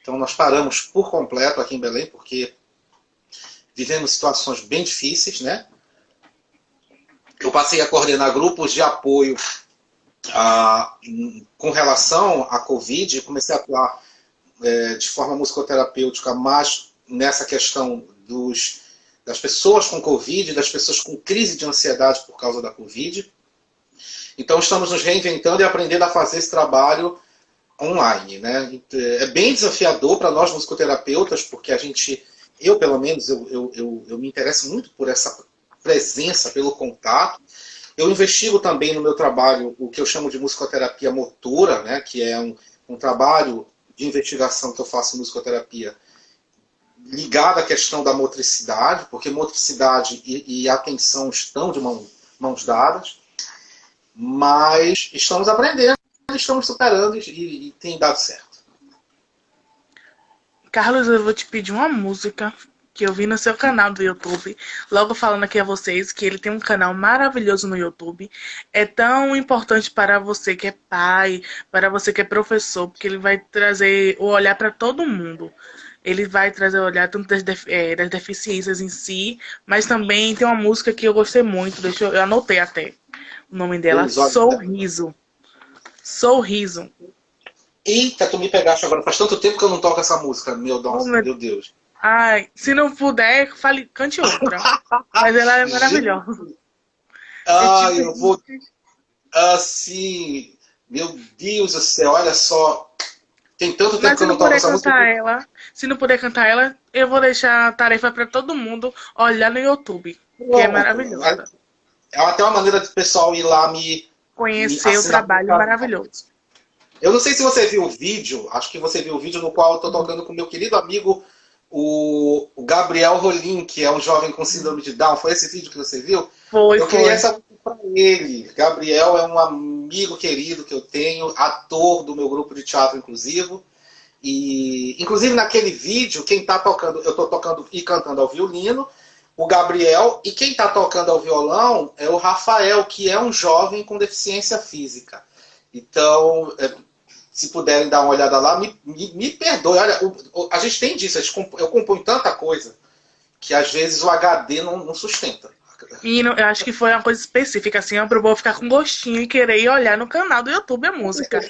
Então, nós paramos por completo aqui em Belém, porque vivemos situações bem difíceis, né? Eu passei a coordenar grupos de apoio com relação à Covid, comecei a atuar de forma musicoterapêutica mais nessa questão das pessoas com Covid, das pessoas com crise de ansiedade por causa da Covid. Então estamos nos reinventando e aprendendo a fazer esse trabalho online, né? É bem desafiador para nós musicoterapeutas, porque eu pelo menos, eu me interesso muito por essa presença, pelo contato. Eu investigo também no meu trabalho o que eu chamo de musicoterapia motora, né? Que é um trabalho de investigação que eu faço em musicoterapia ligado à questão da motricidade, porque motricidade e atenção estão de mãos dadas, mas estamos aprendendo, estamos superando e tem dado certo. Carlos, eu vou te pedir uma música que eu vi no seu canal do YouTube, logo falando aqui a vocês que ele tem um canal maravilhoso no YouTube. É tão importante para você que é pai, para você que é professor, porque ele vai trazer o olhar para todo mundo. Ele vai trazer o olhar tanto das deficiências em si, mas também tem uma música que eu gostei muito, eu anotei até o nome dela, Sorriso. Sorriso. Eita, tu me pegaste agora. Faz tanto tempo que eu não toco essa música. Meu Deus. Ai, se não puder, cante outra. Mas ela é maravilhosa. Ah, eu vou... Assim... Meu Deus do céu, olha só. Tem tanto tempo que eu não toco essa música. Se não puder cantar ela, eu vou deixar a tarefa para todo mundo olhar no YouTube. Que é maravilhosa. É até uma maneira do pessoal ir lá me conhecer o trabalho maravilhoso. Eu não sei se você viu o vídeo, acho que você viu o vídeo no qual eu estou tocando com meu querido amigo, o Gabriel Rolim, que é um jovem com síndrome de Down. Foi esse vídeo que você viu? Eu criei essa música para ele. Gabriel é um amigo querido que eu tenho, ator do meu grupo de teatro inclusivo. E, inclusive, naquele vídeo, quem está tocando, eu estou tocando e cantando ao violino, o Gabriel, e quem está tocando ao violão é o Rafael, que é um jovem com deficiência física. Então, se puderem dar uma olhada lá, me perdoe. Olha, a gente tem disso, eu componho tanta coisa que às vezes o HD não sustenta. E eu acho que foi uma coisa específica, assim, para o povo ficar com gostinho e querer ir olhar no canal do YouTube a música.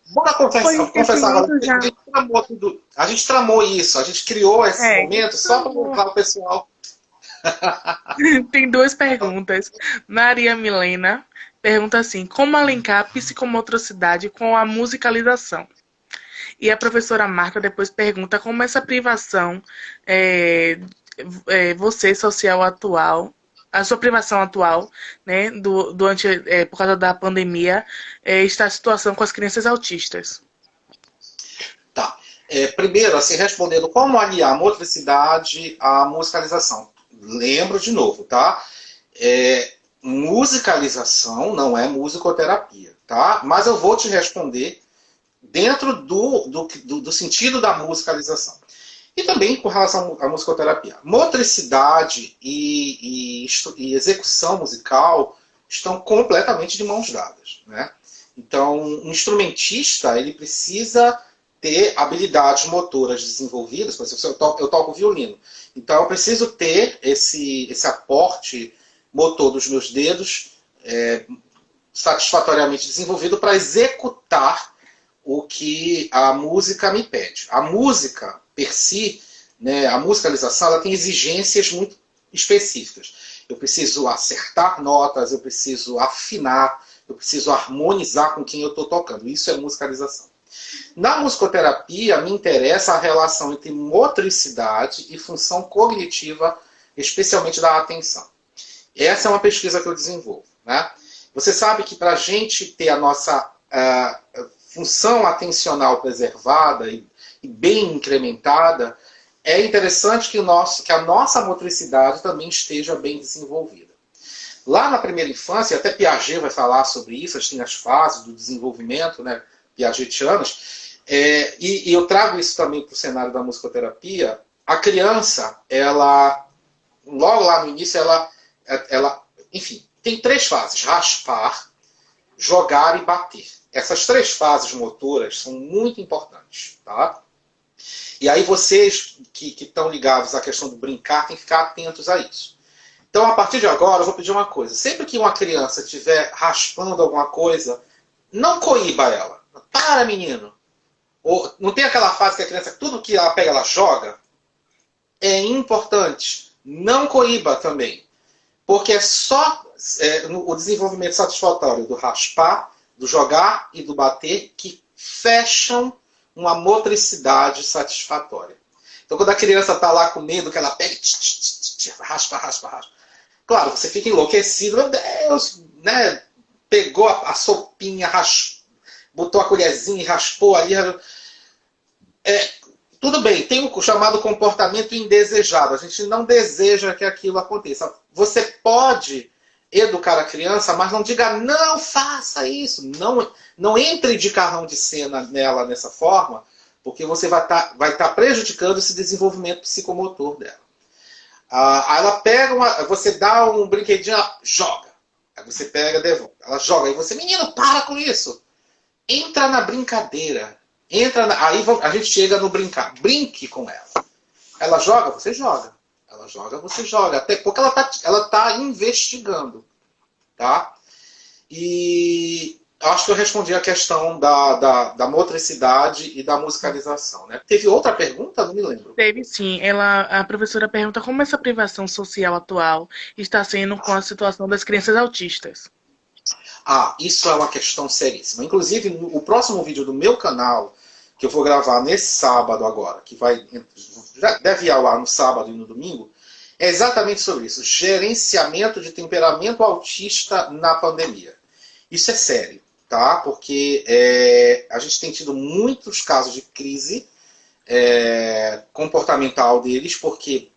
Bora confessar agora. A gente tramou isso, a gente criou esse momento só para mostrar o pessoal. Tem duas perguntas. Maria Milena pergunta assim: como alinhar a psicomotricidade com a musicalização? E a professora Marta depois pergunta como essa privação, você social atual, a sua privação atual, né, por causa da pandemia, está a situação com as crianças autistas. Tá. Primeiro, assim, respondendo como aliar a motricidade à musicalização. Lembro de novo, tá? Musicalização não é musicoterapia, tá? Mas eu vou te responder dentro do sentido da musicalização. E também com relação à musicoterapia. Motricidade e execução musical estão completamente de mãos dadas, né? Então, um instrumentista, ele precisa ter habilidades motoras desenvolvidas. Por exemplo, eu toco violino. Então, eu preciso ter esse aporte motor dos meus dedos satisfatoriamente desenvolvido para executar o que a música me pede. A música, per si, né, a musicalização, ela tem exigências muito específicas. Eu preciso acertar notas, eu preciso afinar, eu preciso harmonizar com quem eu estou tocando. Isso é musicalização. Na musicoterapia, me interessa a relação entre motricidade e função cognitiva, especialmente da atenção. Essa é uma pesquisa que eu desenvolvo, né? Você sabe que para a gente ter a nossa função atencional preservada e bem incrementada, é interessante que a nossa motricidade também esteja bem desenvolvida. Lá na primeira infância, até Piaget vai falar sobre isso, tem as fases do desenvolvimento, né, piagetianas, e eu trago isso também para o cenário da musicoterapia. A criança, logo lá no início, enfim, tem 3 fases: raspar, jogar e bater. Essas 3 fases motoras são muito importantes, tá? E aí vocês que estão ligados à questão do brincar, tem que ficar atentos a isso. Então, a partir de agora, eu vou pedir uma coisa. Sempre que uma criança estiver raspando alguma coisa, não coíba ela. Para, menino. Ou, não tem aquela fase que a criança, tudo que ela pega, ela joga? É importante. Não coíba também. Porque é só o desenvolvimento satisfatório do raspar, do jogar e do bater que fecham uma motricidade satisfatória. Então, quando a criança está lá com medo, que ela pega e raspa, raspa, raspa. Claro, você fica enlouquecido. Meu Deus, né? Pegou a sopinha, botou a colherzinha e raspou ali. Tudo bem, tem o chamado comportamento indesejado. A gente não deseja que aquilo aconteça. Você pode educar a criança, mas não diga, não faça isso. Não entre de carrão de cena nela dessa forma, porque você vai tá prejudicando esse desenvolvimento psicomotor dela. Aí ela pega você dá um brinquedinho, ela joga. Aí você pega, devolve. Ela joga. Aí você, menino, para com isso. Entra na brincadeira. Aí a gente chega no brincar. Brinque com ela. Ela joga, você joga. Ela joga, você joga. Até porque ela tá investigando. Tá? E acho que eu respondi a questão da motricidade e da musicalização. Né? Teve outra pergunta? Não me lembro. Teve sim. A professora pergunta como essa privação social atual está sendo com a situação das crianças autistas. Isso é uma questão seríssima. Inclusive, o próximo vídeo do meu canal, que eu vou gravar nesse sábado agora, já deve ir ao ar no sábado e no domingo, é exatamente sobre isso. Gerenciamento de temperamento autista na pandemia. Isso é sério, tá? Porque a gente tem tido muitos casos de crise comportamental deles, porque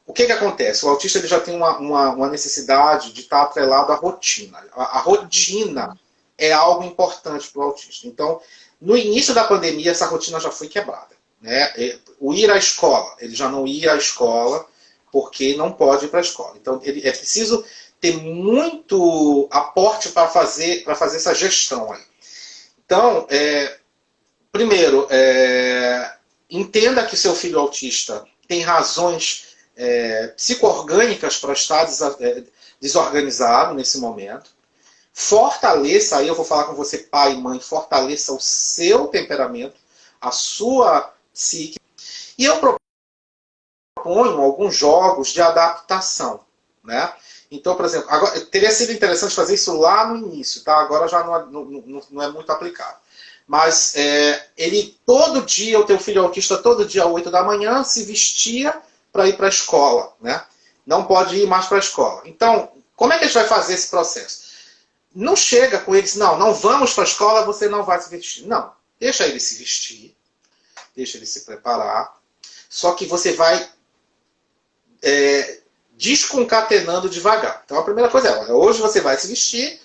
o que acontece? O autista ele já tem uma necessidade de estar atrelado à rotina. A rotina é algo importante para o autista. Então, no início da pandemia, essa rotina já foi quebrada. Né? O ir à escola, ele já não ia à escola porque não pode ir para a escola. Então, é preciso ter muito aporte para fazer essa gestão aí. Então, primeiro, entenda que seu filho autista tem razões psico-orgânicas para estar desorganizado nesse momento. Fortaleça, aí eu vou falar com você, pai e mãe, fortaleça o seu temperamento, a sua psique. E eu proponho alguns jogos de adaptação. Né? Então, por exemplo, agora, teria sido interessante fazer isso lá no início, tá? Agora já não é muito aplicado. Mas todo dia, o teu filho autista, todo dia às 8 da manhã, se vestia para ir para a escola. Né? Não pode ir mais para a escola. Então, como é que a gente vai fazer esse processo? Não chega com eles, não vamos para a escola, você não vai se vestir. Não, deixa ele se vestir, deixa ele se preparar, só que você vai desconcatenando devagar. Então a primeira coisa é, hoje você vai se vestir,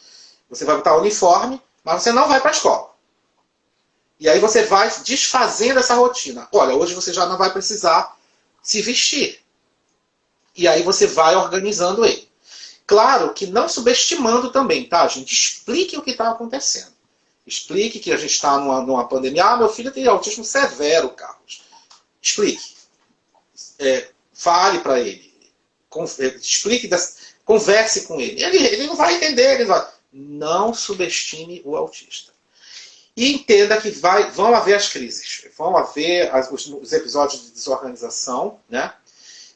você vai botar o uniforme, mas você não vai para a escola. E aí você vai desfazendo essa rotina. Olha, hoje você já não vai precisar se vestir. E aí você vai organizando ele. Claro que não subestimando também, tá, gente? Explique o que está acontecendo. Explique que a gente está numa pandemia. Meu filho tem autismo severo, Carlos. Explique. Fale para ele. Explique, converse com ele. Ele não vai entender. Não subestime o autista. E entenda que vão haver as crises. Vão haver os episódios de desorganização. Né?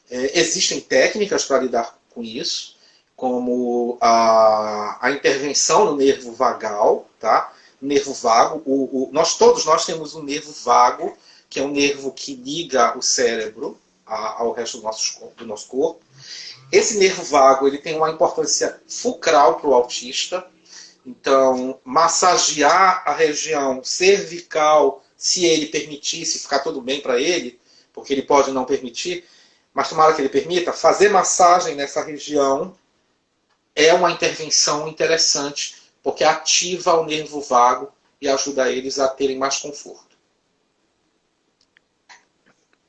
Existem técnicas para lidar com isso, como a intervenção no nervo vagal, tá? Nervo vago. Todos nós temos um nervo vago, que é um nervo que liga o cérebro ao resto do nosso corpo. Esse nervo vago ele tem uma importância fulcral para o autista. Então, massagear a região cervical, se ele permitir, se ficar tudo bem para ele, porque ele pode não permitir, mas tomara que ele permita, fazer massagem nessa região é uma intervenção interessante, porque ativa o nervo vago e ajuda eles a terem mais conforto.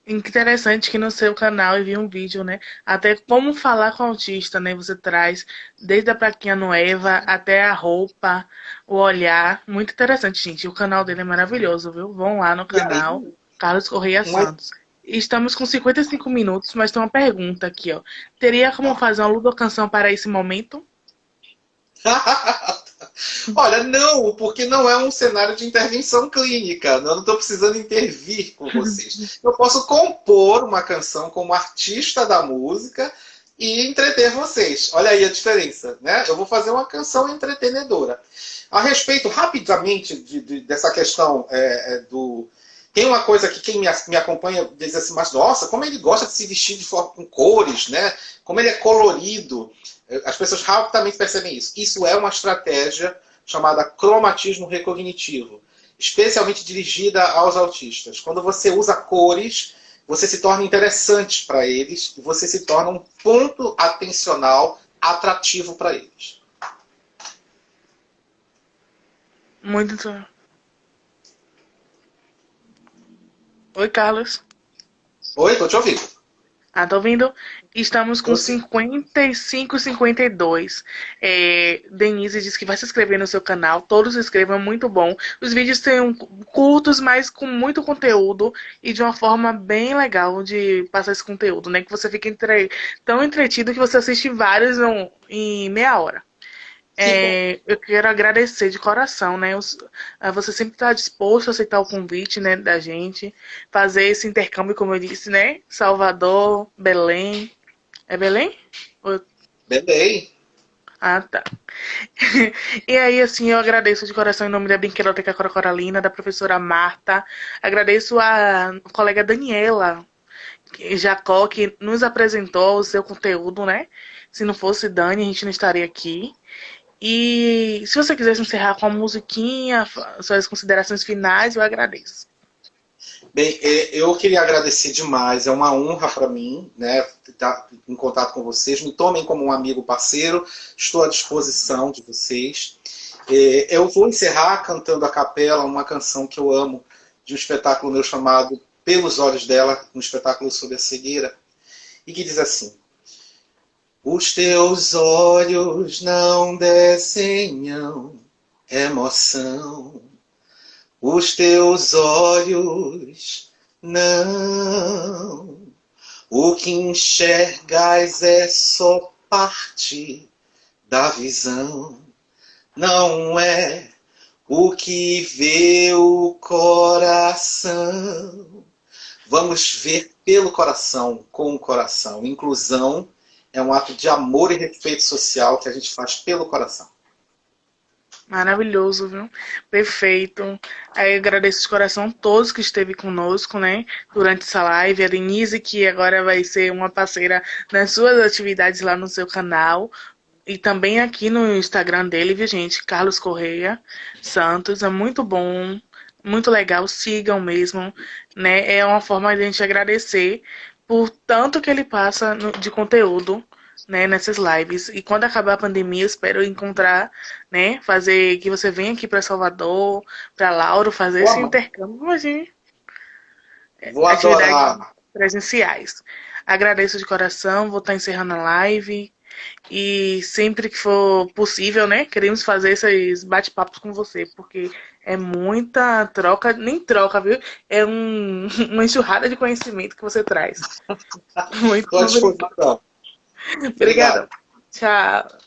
Interessante que no seu canal eu vi um vídeo, né? Até como falar com o autista, né? Você traz desde a plaquinha Noeva até a roupa, o olhar. Muito interessante, gente. O canal dele é maravilhoso, viu? Vão lá no canal. Carlos Correia Mas, Santos. Estamos com 55 minutos, mas tem uma pergunta aqui, ó. Teria como fazer uma ludocanção para esse momento? olha, não, porque não é um cenário de intervenção clínica. Eu não estou precisando intervir com vocês. Eu posso compor uma canção como artista da música e entreter vocês. Olha aí a diferença, né? Eu vou fazer uma canção entretenedora. A respeito, rapidamente, dessa questão do... Tem uma coisa que quem me acompanha diz assim, mas nossa, como ele gosta de se vestir de forma com cores, né? Como ele é colorido. As pessoas rapidamente percebem isso. Isso é uma estratégia chamada cromatismo recognitivo, especialmente dirigida aos autistas. Quando você usa cores, você se torna interessante para eles e você se torna um ponto atencional atrativo para eles. Muito. Oi, Carlos. Oi, estou te ouvindo. Tá ouvindo? Estamos com Tô sim. 55, 52. Denise disse que vai se inscrever no seu canal. Todos se inscrevam, é muito bom. Os vídeos são curtos, mas com muito conteúdo e de uma forma bem legal de passar esse conteúdo, né? Que você fica tão entretido que você assiste vários em meia hora. Que bom. Eu quero agradecer de coração, né? Você sempre está disposto a aceitar o convite, né, da gente, fazer esse intercâmbio, como eu disse, né? Salvador, Belém. É Belém? Belém. Ah, tá. E aí, assim, eu agradeço de coração em nome da Brinquedoteca Cora Coralina, da professora Marta. Agradeço a colega Daniela Jacó, que nos apresentou o seu conteúdo, né? Se não fosse Dani, a gente não estaria aqui. E se você quisesse encerrar com a musiquinha, suas considerações finais, eu agradeço. Bem, eu queria agradecer demais, é uma honra para mim, né, estar em contato com vocês. Me tomem como um amigo parceiro, estou à disposição de vocês. Eu vou encerrar cantando a capela uma canção que eu amo, de um espetáculo meu chamado Pelos Olhos Dela, um espetáculo sobre a cegueira, e que diz assim: os teus olhos não desenham emoção. Os teus olhos não. O que enxergas é só parte da visão. Não é o que vê o coração. Vamos ver pelo coração, com o coração. Inclusão é um ato de amor e respeito social que a gente faz pelo coração. Maravilhoso, viu? Perfeito. Aí eu agradeço de coração a todos que esteve conosco, né? Durante essa live. A Denise, que agora vai ser uma parceira nas suas atividades lá no seu canal. E também aqui no Instagram dele, viu, gente? Carlos Correia Santos. É muito bom, muito legal. Sigam mesmo, né? É uma forma de a gente agradecer por tanto que ele passa de conteúdo, né, nessas lives. E quando acabar a pandemia, eu espero encontrar, né, fazer que você venha aqui para Salvador, para Lauro, fazer esse Vou, intercâmbio, imagine, vou atividades adorar. presenciais. Agradeço de coração, vou estar encerrando a live. E sempre que for possível, né, queremos fazer esses bate-papos com você, porque é muita troca, nem troca, viu? É uma enxurrada de conhecimento que você traz. Muito Estou à obrigada. disposição. Obrigada. Obrigado. Tchau.